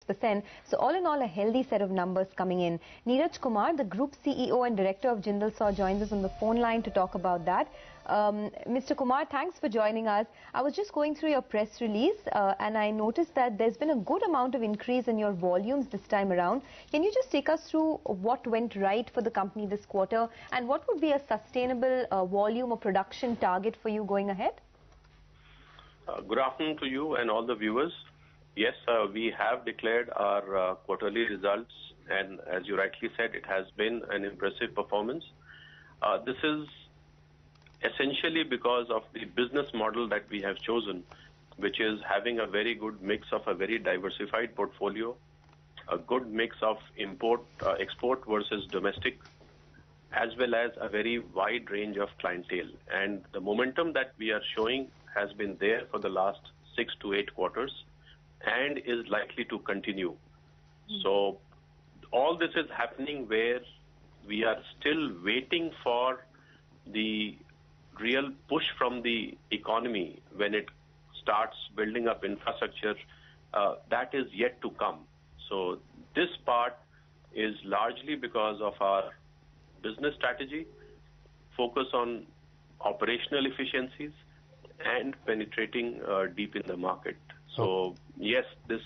So all in all, a healthy set of numbers coming in. Neeraj Kumar, the Group CEO and Director of Jindal SAW, joins us on the phone line to talk about that. Mr. Kumar, thanks for joining us. I was just going through your press release and I noticed that there's been a good amount of increase in your volumes this time around. Can you just take us through what went right for the company this quarter and what would be a sustainable volume or production target for you going ahead? Good afternoon to you and all the viewers. Yes, we have declared our quarterly results, and as you rightly said, it has been an impressive performance. This is essentially because of the business model that we have chosen, which is having a very good mix of a very diversified portfolio, a good mix of export versus domestic, as well as a very wide range of clientele. And the momentum that we are showing has been there for the last 6 to 8 quarters and is likely to continue. So all this is happening where we are still waiting for the real push from the economy when it starts building up infrastructure. That is yet to come. So this part is largely because of our business strategy, focus on operational efficiencies, and penetrating deep in the market. So yes, this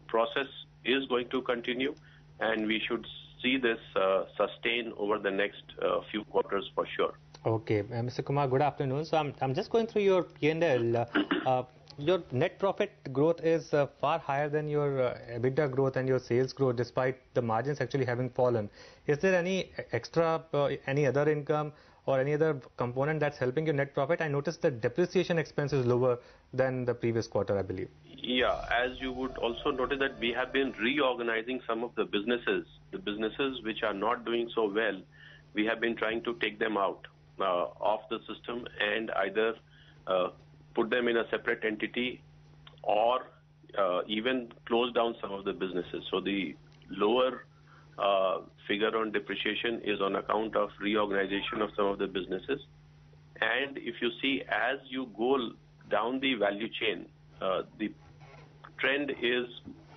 process is going to continue, and we should see this sustain over the next few quarters for sure. Okay, Mr. Kumar, good afternoon. So I'm just going through your P&L. Your net profit growth is far higher than your EBITDA growth and your sales growth, despite the margins actually having fallen. Is there any extra, any other income or any other component that's helping your net profit? I noticed that depreciation expense is lower than the previous quarter, I believe. Yeah, as you would also notice that we have been reorganizing some of the businesses which are not doing so well. We have been trying to take them out of the system and either put them in a separate entity or even close down some of the businesses. So the lower figure on depreciation is on account of reorganization of some of the businesses. And if you see, as you go down the value chain, the trend is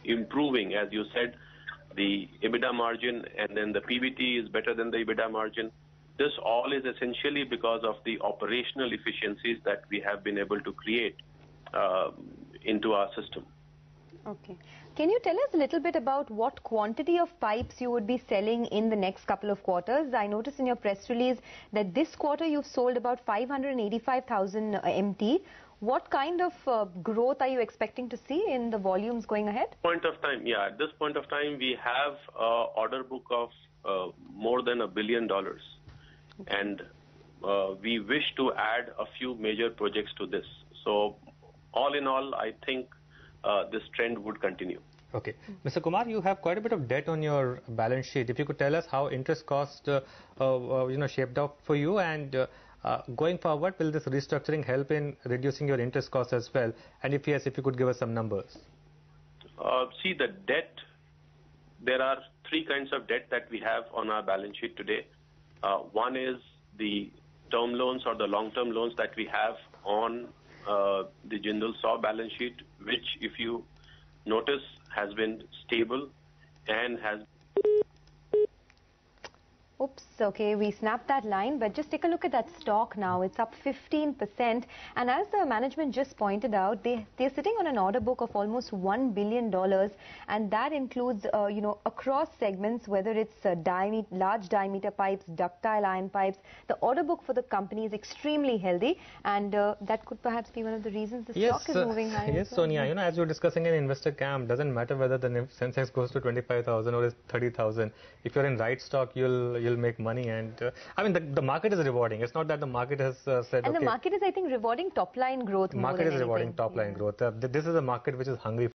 improving. As you said, the EBITDA margin and then the PBT is better than the EBITDA margin. This all is essentially because of the operational efficiencies that we have been able to create into our system. Okay. Can you tell us a little bit about what quantity of pipes you would be selling in the next couple of quarters? I noticed in your press release that this quarter you've sold about 585,000 MT. What kind of growth are you expecting to see in the volumes going ahead? At this point of time, we have an order book of more than $1 billion. And we wish to add a few major projects to this. So all in all, I think this trend would continue. Okay. Mr. Kumar, you have quite a bit of debt on your balance sheet. If you could tell us how interest cost shaped up for you, and going forward, will this restructuring help in reducing your interest costs as well? And if yes, if you could give us some numbers. See, the debt, there are 3 kinds of debt that we have on our balance sheet today. One is the term loans or the long-term loans that we have on the Jindal SAW balance sheet, which, if you notice, has been stable and has... Oops, okay, we snapped that line, but just take a look at that stock now. It's up 15%. And as the management just pointed out, they're sitting on an order book of almost $1 billion. And that includes, across segments, whether it's large diameter pipes, ductile iron pipes. The order book for the company is extremely healthy. And that could perhaps be one of the reasons the stock is moving higher. Yes, Sonia, as you're discussing in investor camp, doesn't matter whether the Sensex goes to 25,000 or 30,000. If you're in right stock, you'll make money. And I mean, the market is rewarding. It's not that the market has said, and the market is, I think, rewarding top line growth. Market is rewarding top line growth. This is a market which is hungry